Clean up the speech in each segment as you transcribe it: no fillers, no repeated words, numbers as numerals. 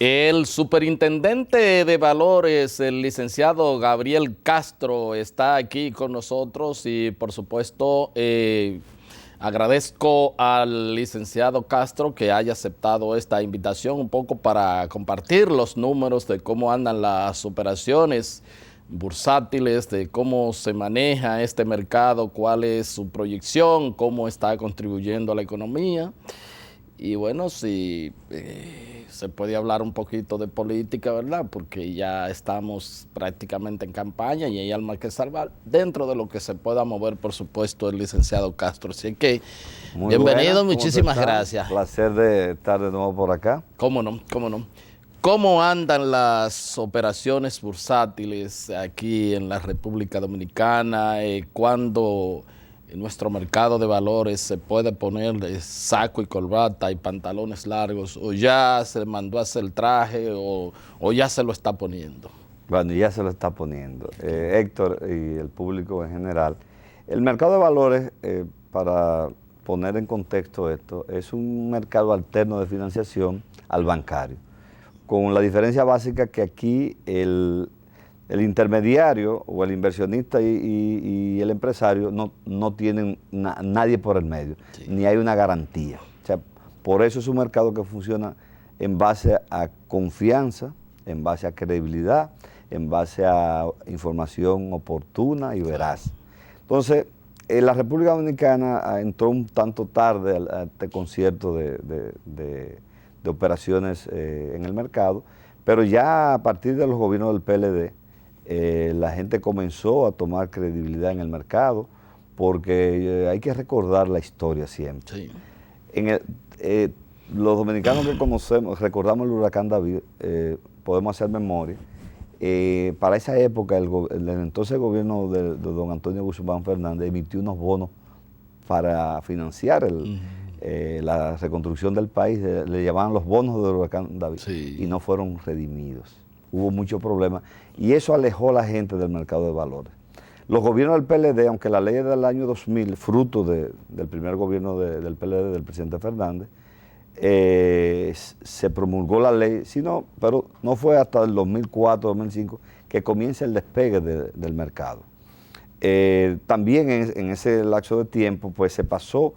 El superintendente de valores, el licenciado Gabriel Castro, está aquí con nosotros y por supuesto agradezco al licenciado Castro que haya aceptado esta invitación un poco para compartir los números de cómo andan las operaciones bursátiles, de cómo se maneja este mercado, cuál es su proyección, cómo está contribuyendo a la economía. Y bueno, si se puede hablar un poquito de política, ¿verdad? Porque ya estamos prácticamente en campaña y hay almas que salvar dentro de lo que se pueda mover, por supuesto, el licenciado Castro. Así que, Muy bienvenido, buenas, ¿cómo te muchísimas está? gracias. Placer de estar de nuevo por acá. ¿Cómo no? ¿Cómo no? ¿Cómo andan las operaciones bursátiles aquí en la República Dominicana? ¿Cuándo nuestro mercado de valores se puede poner saco y corbata y pantalones largos? ¿O ya se mandó a hacer el traje o ya se lo está poniendo? Bueno, ya se lo está poniendo. Héctor y el público en general. El mercado de valores, para poner en contexto esto, es un mercado alterno de financiación al bancario, con la diferencia básica que aquí el intermediario o el inversionista y el empresario no tienen nadie por el medio, Sí. ni hay una garantía. O sea, por eso es un mercado que funciona en base a confianza, en base a credibilidad, en base a información oportuna y veraz. Entonces, la República Dominicana entró un tanto tarde a este concierto de operaciones en el mercado, pero ya a partir de los gobiernos del PLD, la gente comenzó a tomar credibilidad en el mercado, porque hay que recordar la historia siempre. Sí. Los dominicanos que conocemos, recordamos el huracán David, podemos hacer memoria. Para esa época, el entonces gobierno de don Antonio Guzmán Fernández emitió unos bonos para financiar la reconstrucción del país, le llamaban los bonos del huracán David, Sí. y no fueron redimidos. Hubo muchos problemas y eso alejó a la gente del mercado de valores. Los gobiernos del PLD, aunque la ley es del año 2000, fruto del primer gobierno del PLD, del presidente Fernández, se promulgó la ley, pero no fue hasta el 2004, 2005 que comienza el despegue del mercado. También en ese lapso de tiempo pues se pasó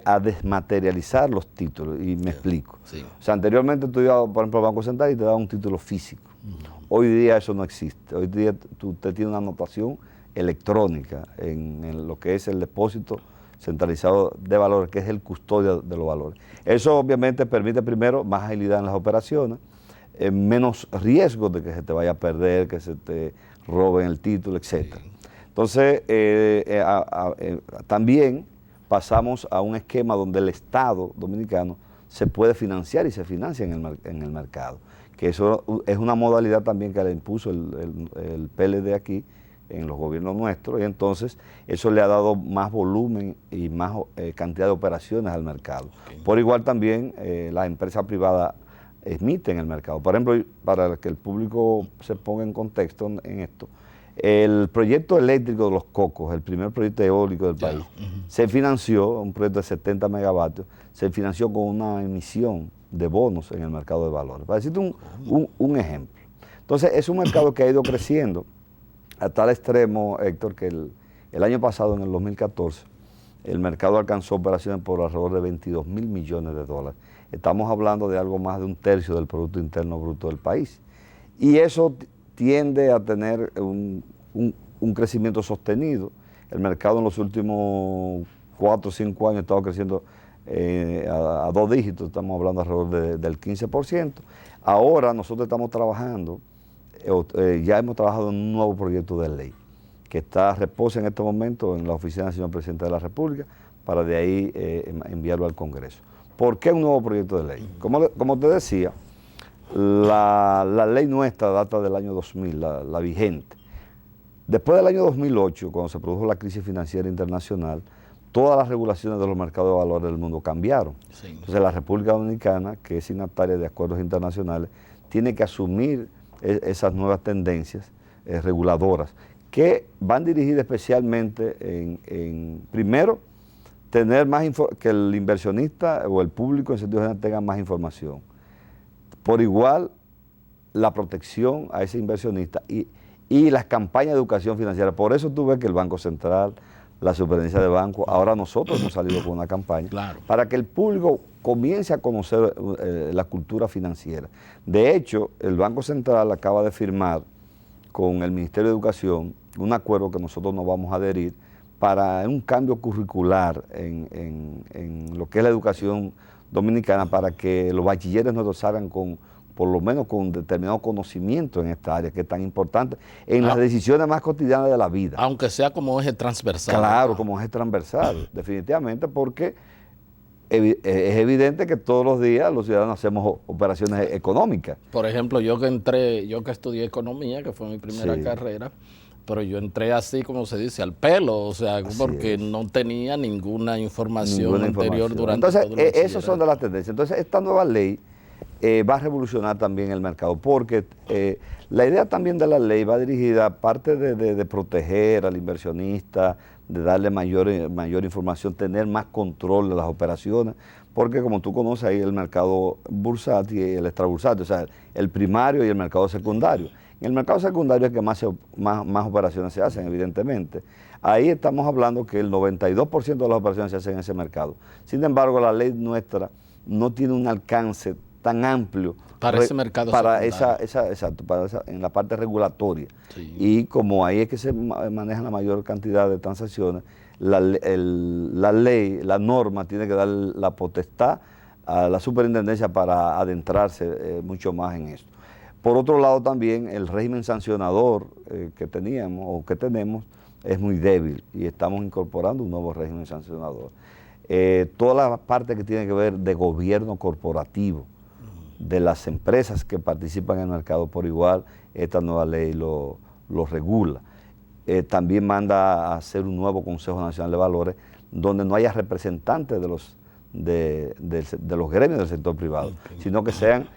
a desmaterializar los títulos, y me explico. Sí. O sea, anteriormente tú ibas, por ejemplo, al Banco Central y te daban un título físico. Hoy día eso no existe. Hoy día usted tiene una anotación electrónica en lo que es el depósito centralizado de valores, que es el custodio de los valores. Eso obviamente permite primero más agilidad en las operaciones, menos riesgo de que se te vaya a perder, que se te roben el título, etc. Entonces, también pasamos a un esquema donde el Estado dominicano se puede financiar y se financia en el mercado, que eso es una modalidad también que le impuso el PLD aquí en los gobiernos nuestros, y entonces eso le ha dado más volumen y más cantidad de operaciones al mercado. Okay. Por igual también las empresas privadas emiten el mercado. Por ejemplo, para que el público se ponga en contexto en esto, el proyecto eléctrico de Los Cocos, el primer proyecto eólico del país, se financió, un proyecto de 70 megavatios, se financió con una emisión de bonos en el mercado de valores. Para decirte un ejemplo. Entonces, es un mercado que ha ido creciendo a tal extremo, Héctor, que el año pasado, en el 2014, el mercado alcanzó operaciones por alrededor de 22 mil millones de dólares. Estamos hablando de algo más de un tercio del Producto Interno Bruto del país. Y eso tiende a tener un crecimiento sostenido. El mercado en los últimos 4 o 5 años ha estado creciendo a 2 dígitos, estamos hablando alrededor del 15%. Ahora nosotros estamos trabajando, ya hemos trabajado en un nuevo proyecto de ley que reposa en este momento en la oficina del señor presidente de la República, para de ahí enviarlo al Congreso. ¿Por qué un nuevo proyecto de ley? Como te decía, la ley nuestra data del año 2000, la vigente. Después del año 2008, cuando se produjo la crisis financiera internacional, todas las regulaciones de los mercados de valores del mundo cambiaron. Sí. Entonces la República Dominicana, que es signataria de acuerdos internacionales, tiene que asumir esas nuevas tendencias reguladoras, que van dirigidas especialmente en primero, tener que el inversionista o el público en sentido general tenga más información. por igual la protección a ese inversionista y las campañas de educación financiera. Por eso tú ves que el Banco Central, la Superintendencia de Bancos, ahora nosotros hemos salido con una campaña para que el público comience a conocer la cultura financiera. De hecho, el Banco Central acaba de firmar con el Ministerio de Educación un acuerdo que nosotros nos vamos a adherir para un cambio curricular en lo que es la educación dominicana, para que los bachilleres nuestros salgan con, por lo menos con determinado conocimiento en esta área que es tan importante en las decisiones más cotidianas de la vida. Aunque sea como eje transversal. Claro, como eje transversal, definitivamente, porque es evidente que todos los días los ciudadanos hacemos operaciones económicas. Por ejemplo, yo que estudié economía, que fue mi primera carrera, pero yo entré así, como se dice, al pelo, o sea, porque no tenía ninguna información anterior durante Entonces, todo el esas son de las tendencias. Entonces, esta nueva ley va a revolucionar también el mercado, porque la idea también de la ley va dirigida, aparte de proteger al inversionista, de darle mayor información, tener más control de las operaciones, porque como tú conoces ahí el mercado bursátil y el extrabursátil, o sea, el primario y el mercado secundario. En el mercado secundario es que más operaciones se hacen, evidentemente. Ahí estamos hablando que el 92% de las operaciones se hacen en ese mercado. Sin embargo, la ley nuestra no tiene un alcance tan amplio para ese mercado para en la parte regulatoria. Y como ahí es que se maneja la mayor cantidad de transacciones, la ley, la norma tiene que dar la potestad a la superintendencia para adentrarse mucho más en esto. Por otro lado también el régimen sancionador que teníamos o que tenemos es muy débil y estamos incorporando un nuevo régimen sancionador. Toda la parte que tiene que ver de gobierno corporativo, de las empresas que participan en el mercado por igual, esta nueva ley lo regula. También manda a hacer un nuevo Consejo Nacional de Valores donde no haya representantes de los gremios del sector privado, sino que sean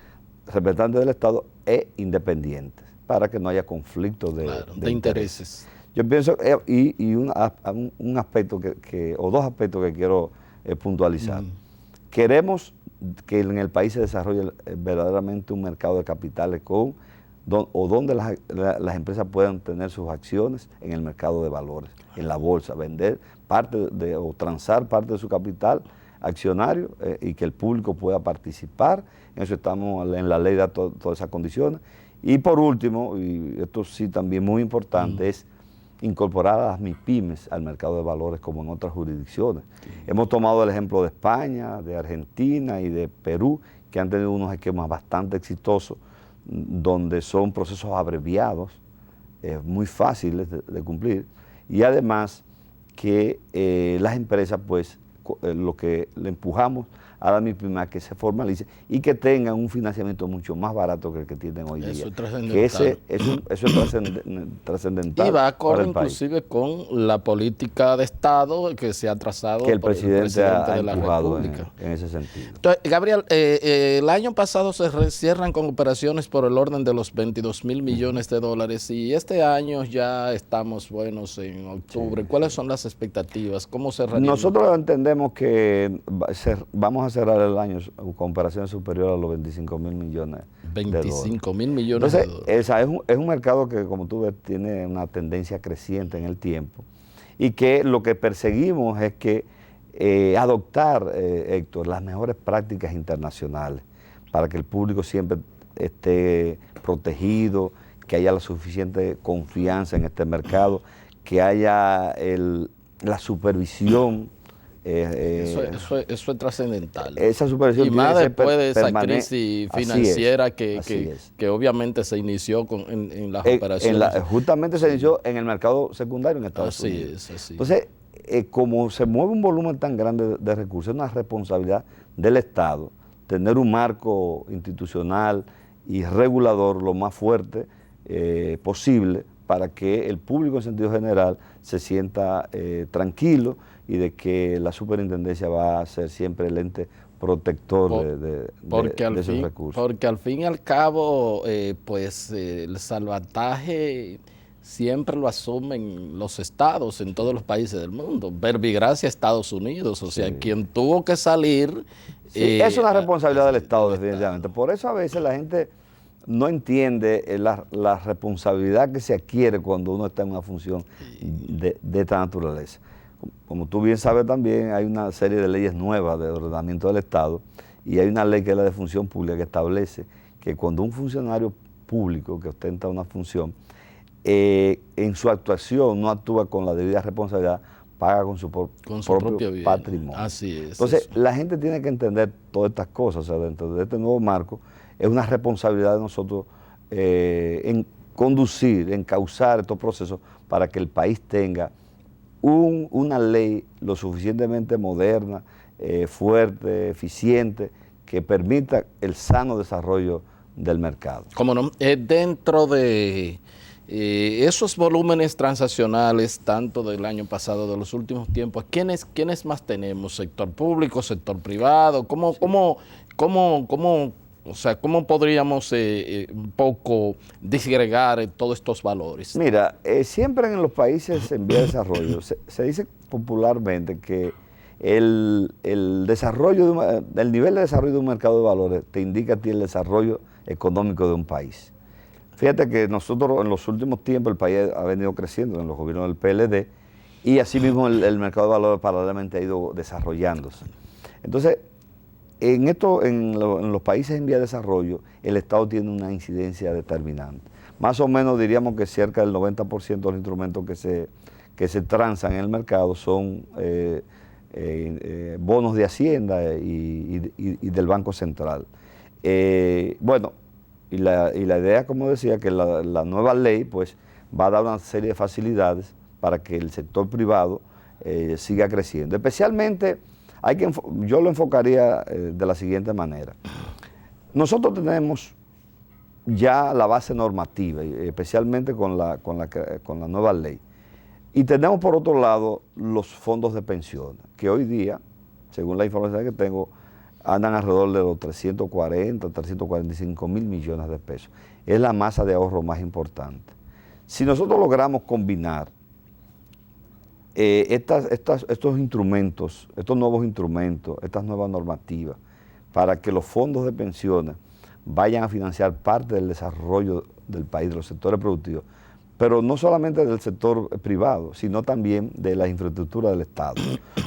representantes del Estado e independientes, para que no haya conflicto de intereses. Yo pienso, y un aspecto o dos aspectos que quiero puntualizar. Queremos que en el país se desarrolle verdaderamente un mercado de capitales donde las empresas puedan tener sus acciones en el mercado de valores, en la bolsa, vender o transar parte de su capital accionario y que el público pueda participar. En eso estamos en la ley de todas esas condiciones. Y por último, y esto sí también muy importante, es incorporar a las MIPYMES al mercado de valores como en otras jurisdicciones. Hemos tomado el ejemplo de España, de Argentina y de Perú, que han tenido unos esquemas bastante exitosos, donde son procesos abreviados, muy fáciles de cumplir, y además que las empresas, pues, lo que le empujamos a la MIPYME que se formalice y que tengan un financiamiento mucho más barato que el que tienen hoy día. Eso es trascendental. Que eso es trascendental. Y va acorde inclusive con la política de Estado que se ha trazado que el presidente ha de la empujado República. En ese sentido. Entonces, Gabriel, el año pasado se cierran con operaciones por el orden de los 22,000 millones de dólares y este año ya estamos buenos en octubre. ¿Cuáles son las expectativas? ¿Cómo cerraríamos? Nosotros entendemos que vamos a cerrar el año con operaciones superiores a los 25,000 millones. 25,000 millones de dólares. Entonces, es un mercado que, como tú ves, tiene una tendencia creciente en el tiempo y que lo que perseguimos es que adoptar, Héctor, las mejores prácticas internacionales para que el público siempre esté protegido, que haya la suficiente confianza en este mercado, que haya la supervisión. Eso es trascendental. Esa supervisión y más después de esa permanente crisis financiera que obviamente se inició en las operaciones. Justamente se inició en el mercado secundario en Estados Unidos. Así. Entonces, como se mueve un volumen tan grande de recursos, es una responsabilidad del Estado tener un marco institucional y regulador lo más fuerte posible para que el público en sentido general se sienta tranquilo y de que la superintendencia va a ser siempre el ente protector de esos recursos. Porque al fin y al cabo, pues el salvataje siempre lo asumen los estados en todos los países del mundo. Verbigracia Estados Unidos, o sea, quien tuvo que salir Sí, es una responsabilidad del Estado, definitivamente. Por eso a veces la gente no entiende la responsabilidad que se adquiere cuando uno está en una función de esta naturaleza. Como tú bien sabes también, hay una serie de leyes nuevas de ordenamiento del Estado y hay una ley que es la de función pública que establece que cuando un funcionario público que ostenta una función, en su actuación no actúa con la debida responsabilidad, paga con su propio patrimonio. Así es. Entonces, la gente tiene que entender todas estas cosas. O sea, dentro de este nuevo marco, es una responsabilidad de nosotros en conducir, encauzar estos procesos para que el país tenga una ley lo suficientemente moderna, fuerte, eficiente, que permita el sano desarrollo del mercado. Como no, dentro de esos volúmenes transaccionales, tanto del año pasado, de los últimos tiempos, ¿quiénes más tenemos? ¿Sector público, sector privado? O sea, ¿cómo podríamos un poco disgregar todos estos valores? Mira, siempre en los países en vía de desarrollo se dice popularmente que el nivel de desarrollo de un mercado de valores te indica a ti el desarrollo económico de un país. Fíjate que nosotros en los últimos tiempos el país ha venido creciendo en los gobiernos del PLD y asimismo el mercado de valores paralelamente ha ido desarrollándose. Entonces, en los países en vía de desarrollo, el Estado tiene una incidencia determinante. Más o menos diríamos que cerca del 90% de los instrumentos que se transan en el mercado son bonos de Hacienda y del Banco Central. Bueno, y la idea, como decía, que la nueva ley pues va a dar una serie de facilidades para que el sector privado siga creciendo. Especialmente, yo lo enfocaría de la siguiente manera. Nosotros tenemos ya la base normativa, especialmente con la nueva ley. Y tenemos por otro lado los fondos de pensiones, que hoy día, según la información que tengo, andan alrededor de los 340, 345 mil millones de pesos. Es la masa de ahorro más importante. Si nosotros logramos combinar estos instrumentos, estos nuevos instrumentos, estas nuevas normativas, para que los fondos de pensiones vayan a financiar parte del desarrollo del país, de los sectores productivos, pero no solamente del sector privado, sino también de la infraestructura del Estado.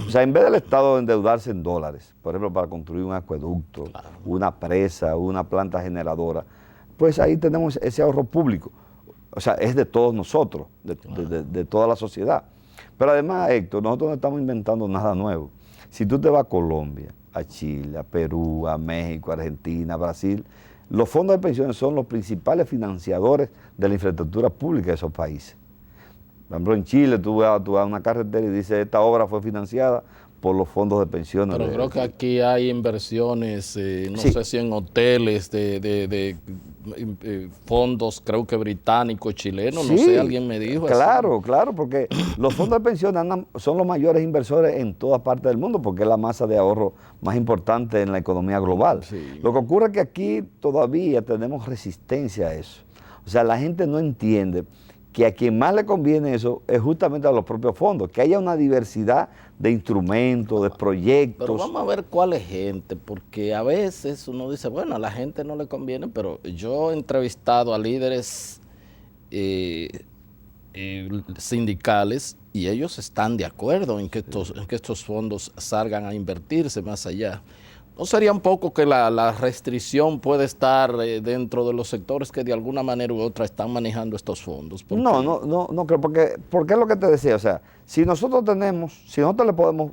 O sea, en vez del Estado endeudarse en dólares, por ejemplo, para construir un acueducto, una presa, una planta generadora, pues ahí tenemos ese ahorro público. O sea, es de todos nosotros, de toda la sociedad. Pero además, Héctor, nosotros no estamos inventando nada nuevo. Si tú te vas a Colombia, a Chile, a Perú, a México, a Argentina, a Brasil, los fondos de pensiones son los principales financiadores de la infraestructura pública de esos países. Por ejemplo, en Chile tú vas a una carretera y dice esta obra fue financiada por los fondos de pensiones. Pero creo que aquí hay inversiones, no sé si en hoteles de fondos, creo que británicos, chilenos, no sé, alguien me dijo. Claro, porque los fondos de pensiones son los mayores inversores en todas partes del mundo porque es la masa de ahorro más importante en la economía global. Sí. Lo que ocurre es que aquí todavía tenemos resistencia a eso. O sea, la gente no entiende que a quien más le conviene eso es justamente a los propios fondos, que haya una diversidad de instrumentos, de proyectos. Pero vamos a ver cuál es gente, porque a veces uno dice, bueno, a la gente no le conviene, pero yo he entrevistado a líderes sindicales y ellos están de acuerdo en que estos fondos salgan a invertirse más allá. ¿No sería un poco que la restricción puede estar dentro de los sectores que de alguna manera u otra están manejando estos fondos? No creo, porque es lo que te decía, o sea, si nosotros le podemos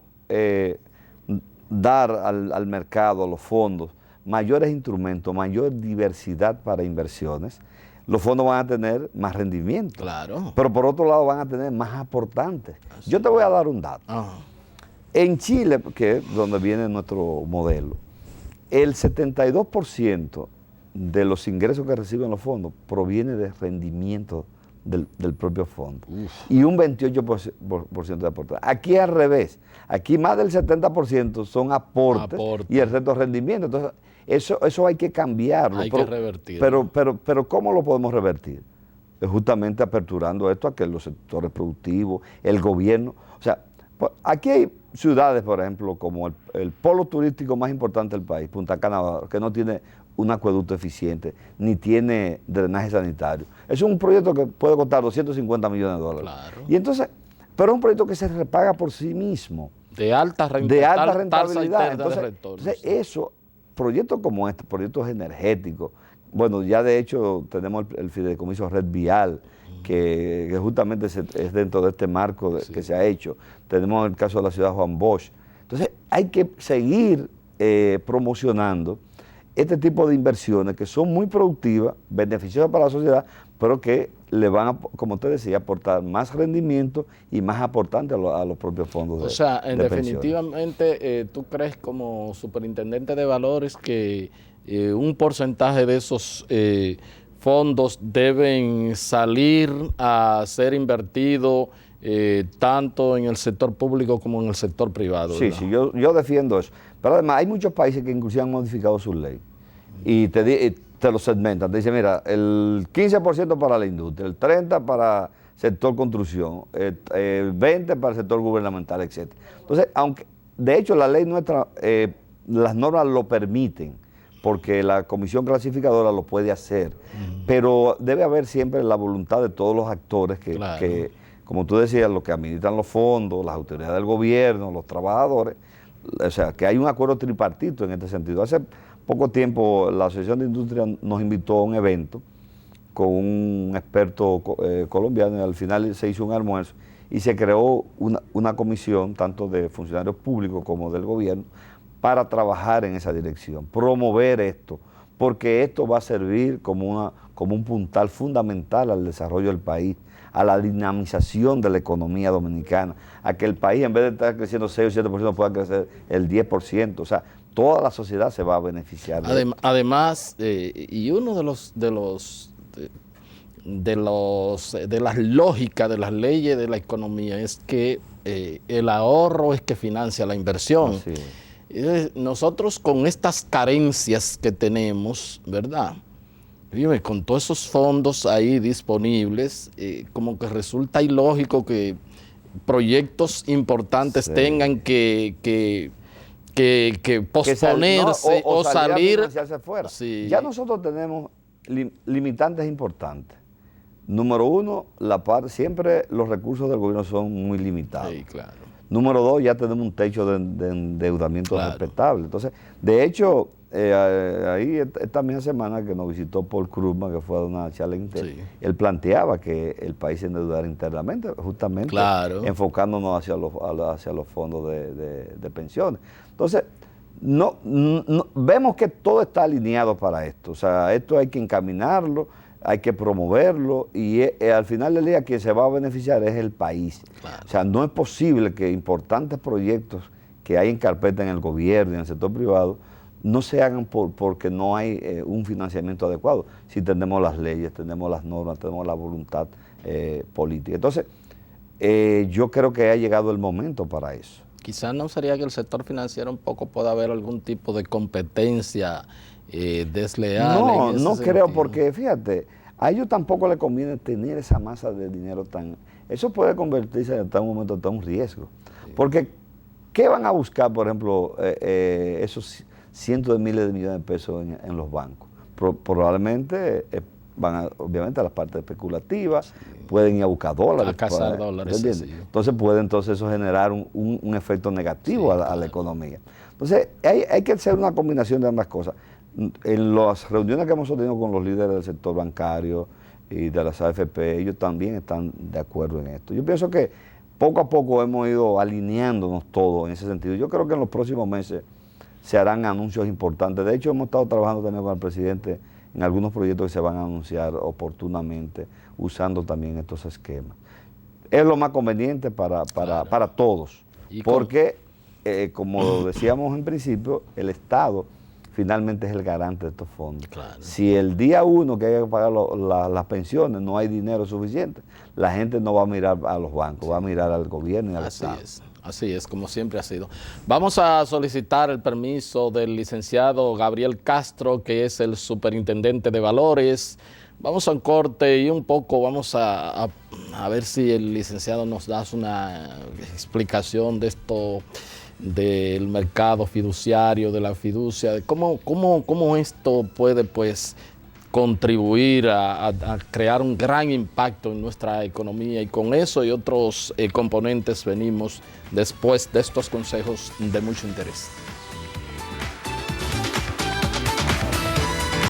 dar al mercado, a los fondos, mayores instrumentos, mayor diversidad para inversiones, los fondos van a tener más rendimiento. Claro. Pero por otro lado van a tener más aportantes. Así. Yo te voy a dar un dato. Ajá. En Chile, que es donde viene nuestro modelo, el 72% de los ingresos que reciben los fondos proviene de rendimiento del propio fondo. Uf. Y un 28% de aportes. Aquí al revés, aquí más del 70% son aportes y el resto es rendimiento. Entonces, eso hay que cambiarlo. Hay que revertirlo. Pero ¿cómo lo podemos revertir? Es justamente aperturando esto a que los sectores productivos, el gobierno, o sea, aquí hay ciudades, por ejemplo, como el polo turístico más importante del país, Punta Cana, que no tiene un acueducto eficiente, ni tiene drenaje sanitario. Es un proyecto que puede costar 250 millones de dólares. Claro. Y entonces, pero es un proyecto que se repaga por sí mismo. De alta rentabilidad. Entonces, eso, proyectos como este, proyectos energéticos, bueno, ya de hecho tenemos el fideicomiso Red Vial, que justamente es dentro de este marco que se ha hecho. Tenemos el caso de la ciudad de Juan Bosch. Entonces, hay que seguir promocionando este tipo de inversiones que son muy productivas, beneficiosas para la sociedad, pero que le van a, como usted decía, aportar más rendimiento y más aportante a los propios fondos O sea, definitivamente, ¿tú crees como superintendente de valores que un porcentaje de esos fondos deben salir a ser invertido tanto en el sector público como en el sector privado? Sí, sí, yo defiendo eso. Pero además hay muchos países que inclusive han modificado sus leyes y te lo segmentan. Te dicen, mira, el 15% para la industria, el 30% para sector construcción, el 20% para el sector gubernamental, etc. Entonces, aunque de hecho la ley nuestra, las normas lo permiten, porque la comisión clasificadora lo puede hacer, pero debe haber siempre la voluntad de todos los actores que, como tú decías, los que administran los fondos, las autoridades del gobierno, los trabajadores, o sea, que hay un acuerdo tripartito en este sentido. Hace poco tiempo la Asociación de Industria nos invitó a un evento con un experto colombiano y al final se hizo un almuerzo y se creó una comisión, tanto de funcionarios públicos como del gobierno, para trabajar en esa dirección, promover esto, porque esto va a servir como un puntal fundamental al desarrollo del país, a la dinamización de la economía dominicana, a que el país en vez de estar creciendo 6 o 7% pueda crecer el 10%, o sea, toda la sociedad se va a beneficiar. Además, y uno de las lógicas de las leyes de la economía es que el ahorro es que financia la inversión. Así es. Nosotros con estas carencias que tenemos, ¿verdad? Dime, con todos esos fondos ahí disponibles, como que resulta ilógico que proyectos importantes tengan que posponerse o salir. Fuera. Sí. Ya nosotros tenemos limitantes importantes. Número uno, siempre los recursos del gobierno son muy limitados. Sí, claro. Número dos, ya tenemos un techo de endeudamiento respetable. Entonces, de hecho, ahí esta misma semana que nos visitó Paul Krugman, que fue a una charla interna, él planteaba que el país se endeudara internamente, justamente enfocándonos hacia los fondos de pensiones. Entonces, no, vemos que todo está alineado para esto. O sea, esto hay que encaminarlo, hay que promoverlo y al final del día quien se va a beneficiar es el país. Claro. O sea, no es posible que importantes proyectos que hay en carpeta en el gobierno y en el sector privado no se hagan porque no hay un financiamiento adecuado. Si tenemos las leyes, tenemos las normas, tenemos la voluntad política. Entonces, yo creo que ha llegado el momento para eso. Quizás no sería que el sector financiero un poco pueda haber algún tipo de competencia desleal. No creo, porque fíjate, a ellos tampoco les conviene tener esa masa de dinero tan... Eso puede convertirse en un momento de un riesgo. Sí. Porque, ¿qué van a buscar, por ejemplo, esos cientos de miles de millones de pesos en los bancos? Probablemente van obviamente a las partes especulativas, pueden ir a buscar dólares. A cazar dólares. Entonces puede eso generar un efecto negativo a la economía. Entonces hay que hacer una combinación de ambas cosas. En las reuniones que hemos tenido con los líderes del sector bancario y de las AFP, ellos también están de acuerdo en esto. Yo pienso que poco a poco hemos ido alineándonos todos en ese sentido. Yo creo que en los próximos meses se harán anuncios importantes. De hecho, hemos estado trabajando también con el presidente en algunos proyectos que se van a anunciar oportunamente, usando también estos esquemas. Es lo más conveniente para todos, porque, como decíamos en principio, el Estado finalmente es el garante de estos fondos. Claro. Si el día 1 que hay que pagar las pensiones no hay dinero suficiente, la gente no va a mirar a los bancos, va a mirar al gobierno y al Estado. Así es, como siempre ha sido. Vamos a solicitar el permiso del licenciado Gabriel Castro, que es el superintendente de valores. Vamos a un corte y un poco vamos a a ver si el licenciado nos da una explicación de esto, del mercado fiduciario, de la fiducia, de cómo esto puede pues contribuir a crear un gran impacto en nuestra economía, y con eso y otros componentes venimos después de estos consejos de mucho interés.